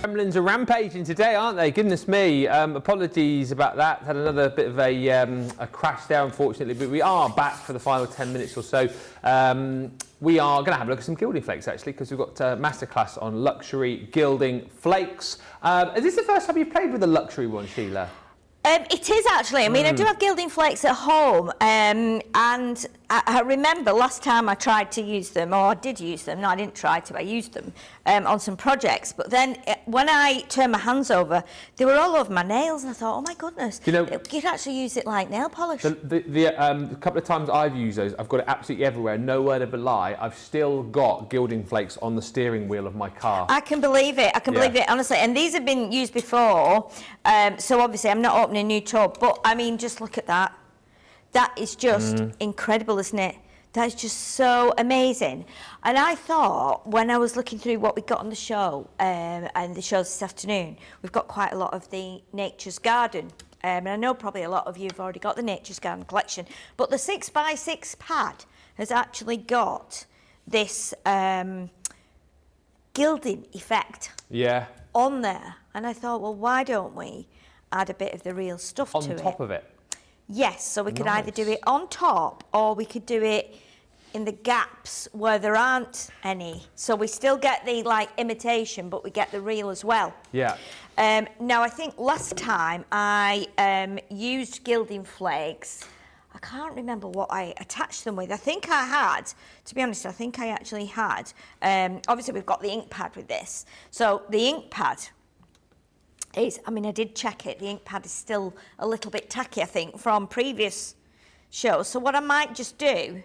Gremlins are rampaging today, aren't they? Goodness me. Apologies about that. Had another bit of a crash there, unfortunately, but we are back for the final 10 minutes or so. We are going to have a look at some gilding flakes, actually, because we've got a masterclass on luxury gilding flakes. Is this the first time you've played with a luxury one, Sheila? It is actually. I mean, I do have gilding flakes at home, and I remember last time I tried to use them, or I did use them. No, I didn't try to. I used them on some projects. But then when I turned my hands over, they were all over my nails, and I thought, oh my goodness, you know, you'd actually use it like nail polish. The couple of times I've used those, I've got it absolutely everywhere. No word of a lie. I've still got gilding flakes on the steering wheel of my car. I can believe it. I can believe it, honestly. And these have been used before, so obviously I'm not opening a new tub. But I mean, just look at that. That is just incredible, isn't it? That is just so amazing. And I thought, when I was looking through what we got on the show, and the shows this afternoon, we've got quite a lot of the Nature's Garden. And I know probably a lot of you have already got the Nature's Garden collection, but the 6x6 pad has actually got this gilding effect on there. And I thought, well, why don't we add a bit of the real stuff to it? On top of it? Yes, so we could either do it on top, or we could do it in the gaps where there aren't any. So we still get the like imitation, but we get the real as well. Yeah. Now I think last time I used gilding flakes. I can't remember what I attached them with. I think I had, to be honest, I think I actually had. Obviously we've got the ink pad with this. So the ink pad is, I mean, I did check it. The ink pad is still a little bit tacky, I think, from previous shows. So what I might just do,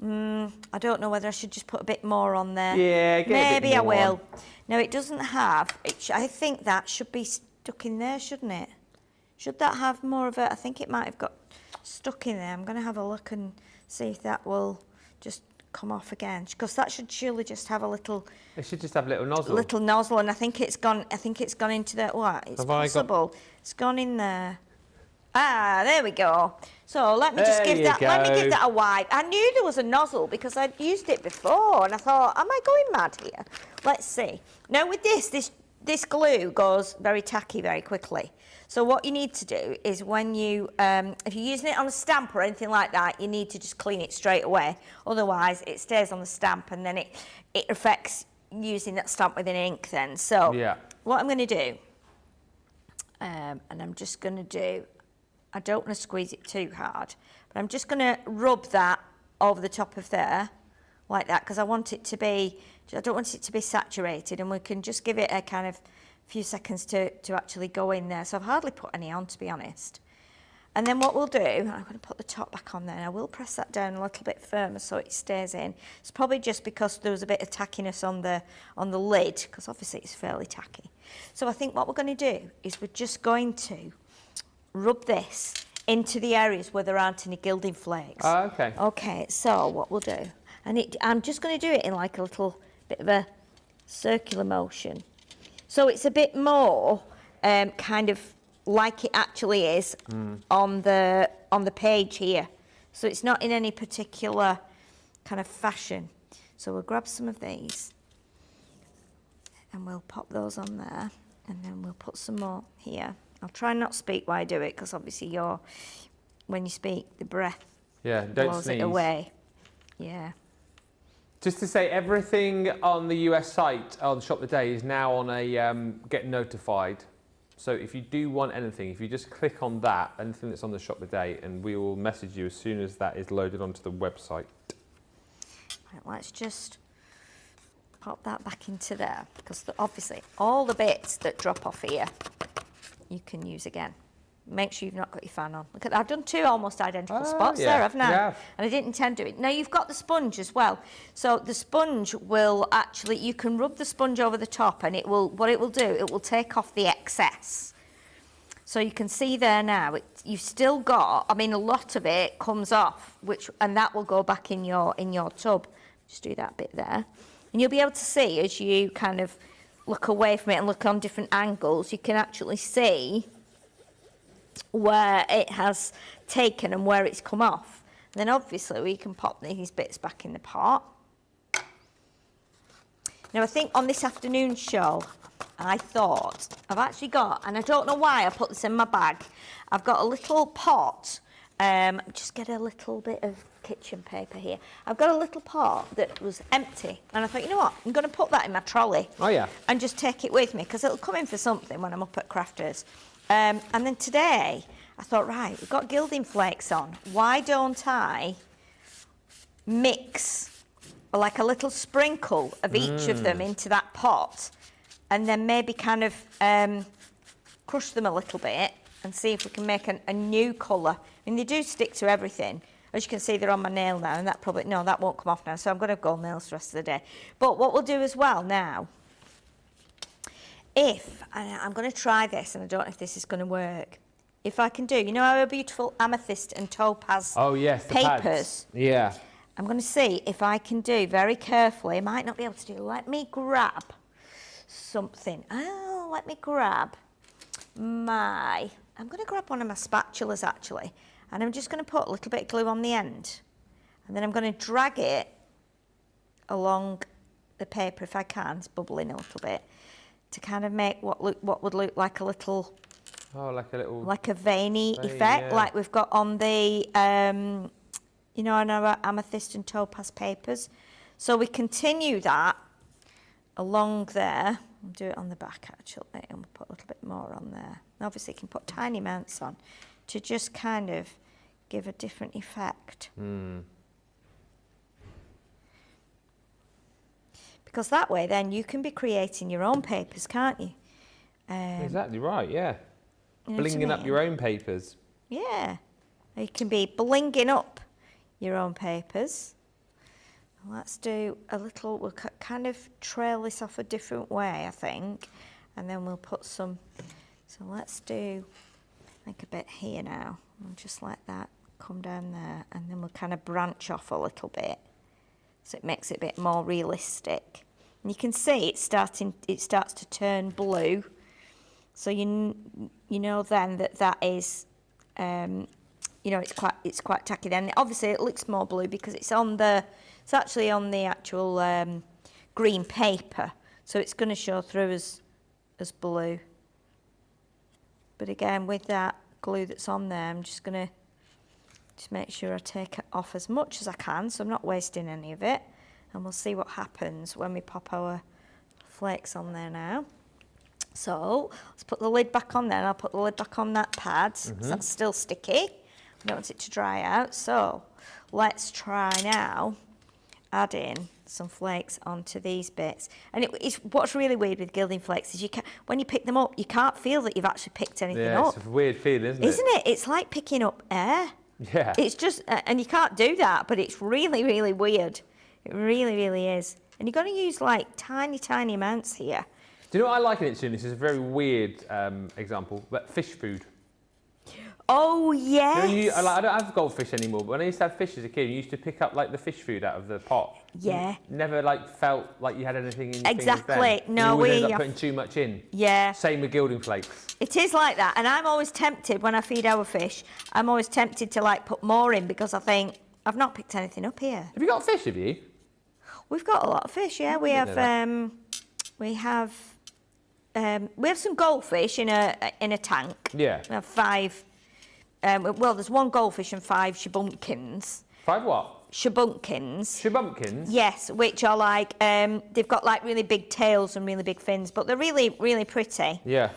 I don't know whether I should just put a bit more on there. Yeah, maybe I will. Now it doesn't have, I think that should be stuck in there, shouldn't it? Should that have more of it? I think it might have got stuck in there. I'm going to have a look and see if that will just come off again, because that should surely just have a little. It should just have a little nozzle. Little nozzle, and I think it's gone. I think it's gone into the. What? It's possible. It's gone in there. Ah, there we go. So let me just give that. Let me give that a wipe. I knew there was a nozzle because I'd used it before, and I thought, am I going mad here? Let's see. Now with this glue goes very tacky very quickly. So what you need to do is when you, if you're using it on a stamp or anything like that, you need to just clean it straight away. Otherwise, it stays on the stamp, and then it affects using that stamp with an ink then. So what I'm going to do, and I'm just going to do, I don't want to squeeze it too hard, but I'm just going to rub that over the top of there, like that, because I want it to be, I don't want it to be saturated, and we can just give it a kind of few seconds to actually go in there. So I've hardly put any on, to be honest. And then what we'll do, I'm going to put the top back on there, and I will press that down a little bit firmer so it stays in. It's probably just because there was a bit of tackiness on the lid, because obviously it's fairly tacky. So I think what we're going to do is we're just going to rub this into the areas where there aren't any gilding flakes. Oh, okay. Okay, so what we'll do, and I'm just going to do it in like a little bit of a circular motion. So it's a bit more kind of like it actually is on the page here. So it's not in any particular kind of fashion. So we'll grab some of these and we'll pop those on there, and then we'll put some more here. I'll try and not speak while I do it, because obviously when you speak, the breath blows it away. Yeah. Just to say, everything on the US site, on Shop the Day, is now on a get notified. So if you do want anything, if you just click on that, anything that's on the Shop the Day, and we will message you as soon as that is loaded onto the website. Right, let's just pop that back into there, because obviously all the bits that drop off here, you can use again. Make sure you've not got your fan on. Look at that. I've done two almost identical spots there, haven't I? Yeah. And I didn't intend to do it. Now you've got the sponge as well. So the sponge will actually, you can rub the sponge over the top, and what it will do, it will take off the excess. So you can see there now, you've still got, I mean, a lot of it comes off, and that will go back in your tub. Just do that bit there. And you'll be able to see, as you kind of look away from it and look on different angles, you can actually see where it has taken and where it's come off. And then obviously we can pop these bits back in the pot. Now I think on this afternoon show, I thought, I've actually got, and I don't know why I put this in my bag, I've got a little pot, just get a little bit of kitchen paper here. I've got a little pot that was empty, and I thought, you know what, I'm going to put that in my trolley. Oh, yeah. And just take it with me, because it'll come in for something when I'm up at Crafters. And then today, I thought, right, we've got gilding flakes on. Why don't I mix like a little sprinkle of each of them into that pot, and then maybe kind of crush them a little bit and see if we can make a new colour. I mean, they do stick to everything. As you can see, they're on my nail now, and that probably, no, that won't come off now, so I'm going to have gold nails the rest of the day. But what we'll do as well now, I'm going to try this, and I don't know if this is going to work. If I can do, you know our beautiful amethyst and topaz papers? Yeah. I'm going to see if I can do very carefully. I might not be able to do. Let me grab something. Oh, let me grab I'm going to grab one of my spatulas actually, and I'm just going to put a little bit of glue on the end, and then I'm going to drag it along the paper if I can. It's bubbling a little bit to kind of make what would look like a little. Oh, like a veiny effect, like we've got on the, you know, on our amethyst and topaz papers. So we continue that along there. We'll do it on the back actually, and we'll put a little bit more on there. And obviously, you can put tiny amounts on to just kind of give a different effect. Because that way, then you can be creating your own papers, can't you? Exactly right. Yeah. You know Blinging up your own papers. Yeah, you can be blinging up your own papers. Let's do a little, we'll kind of trail this off a different way, I think, and then we'll put some, so let's do like a bit here now, and just let that come down there, and then we'll kind of branch off a little bit, so it makes it a bit more realistic. And you can see it starts to turn blue. So you know then that is, you know, it's quite tacky. Then obviously it looks more blue because it's actually on the actual green paper, so it's going to show through as blue. But again, with that glue that's on there, I'm just going to make sure I take it off as much as I can, so I'm not wasting any of it. And we'll see what happens when we pop our flakes on there now. So let's put the lid back on there, and I'll put the lid back on that pad, because that's still sticky. I don't want it to dry out. So let's try now adding some flakes onto these bits. And it's what's really weird with gilding flakes is when you pick them up, you can't feel that you've actually picked anything up. Yeah, it's a weird feeling, isn't it? Isn't it? It's like picking up air. Yeah. It's just, and you can't do that, but it's really, really weird. It really, really is. And you've got to use like tiny, tiny amounts here. Do you know what I like in it, Sheila? This is a very weird example, but fish food. Oh, yes. You know, I don't have goldfish anymore, but when I used to have fish as a kid, you used to pick up like the fish food out of the pot. Yeah. You never like felt like you had anything in your exactly. fingers then. No, you always end up putting too much in. Yeah. Same with gilding flakes. It is like that, and I'm always tempted when I feed our fish. I'm always tempted to like put more in because I think I've not picked anything up here. Have you got fish? Have you? We've got a lot of fish. Yeah, we have. We have some goldfish in a tank. Yeah. We have 5. Well, there's 1 goldfish and 5 shabunkins. 5 what? Shabunkins. Shabunkins? Yes, which are like they've got like really big tails and really big fins, but they're really, really pretty. Yeah.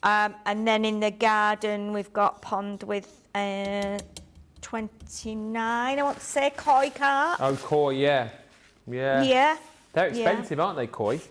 And then in the garden we've got pond with 29. I want to say koi carp. Oh, koi, yeah. Yeah. Yeah. They're expensive, aren't they, koi?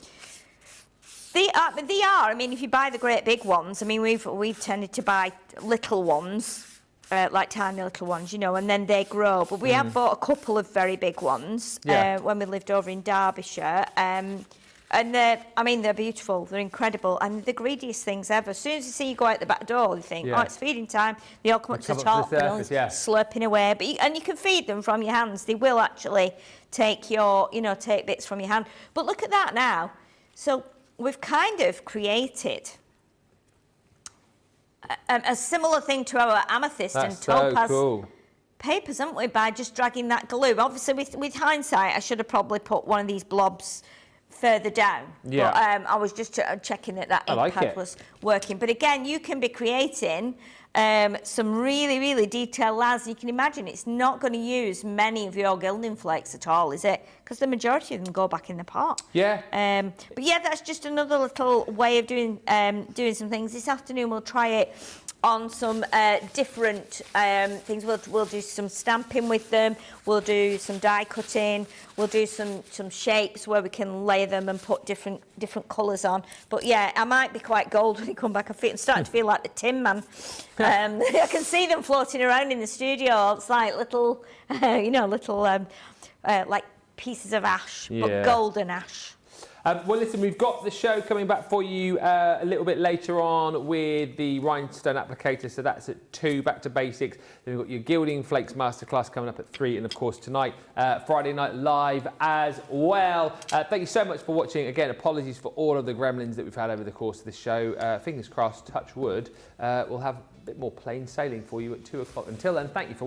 They are. I mean, if you buy the great big ones, I mean, we've tended to buy little ones, like tiny little ones, you know, and then they grow. But we have bought a couple of very big ones when we lived over in Derbyshire. And they're beautiful. They're incredible. And the greediest things ever. As soon as you see you go out the back door, they think, oh, it's feeding time. They all come up to the top, slurping away. And you can feed them from your hands. They will actually take bits from your hand. But look at that now. So we've kind of created a similar thing to our amethyst and topaz papers, haven't we, by just dragging that glue. Obviously, with hindsight, I should have probably put one of these blobs further down. Yeah. But I was just checking that ink pad was working. But again, you can be creating some really, really detailed layers. You can imagine it's not going to use many of your gilding flakes at all, is it? Because the majority of them go back in the pot. Yeah. But yeah, that's just another little way of doing some things. This afternoon we'll try it on some different things. We'll do some stamping with them. We'll do some die cutting. We'll do some shapes where we can layer them and put different colours on. But yeah, I might be quite gold when you come back. I'm starting to feel like the Tin Man. I can see them floating around in the studio. It's like little, like pieces of ash, but golden ash. Well, listen, we've got the show coming back for you a little bit later on with the rhinestone applicator, so that's at 2, back to basics. Then we've got your Gilding Flakes Masterclass coming up at 3, and of course tonight, Friday Night Live as well. Thank you so much for watching. Again, apologies for all of the gremlins that we've had over the course of this show. Fingers crossed, touch wood, we'll have a bit more plain sailing for you at 2 o'clock. Until then, thank you for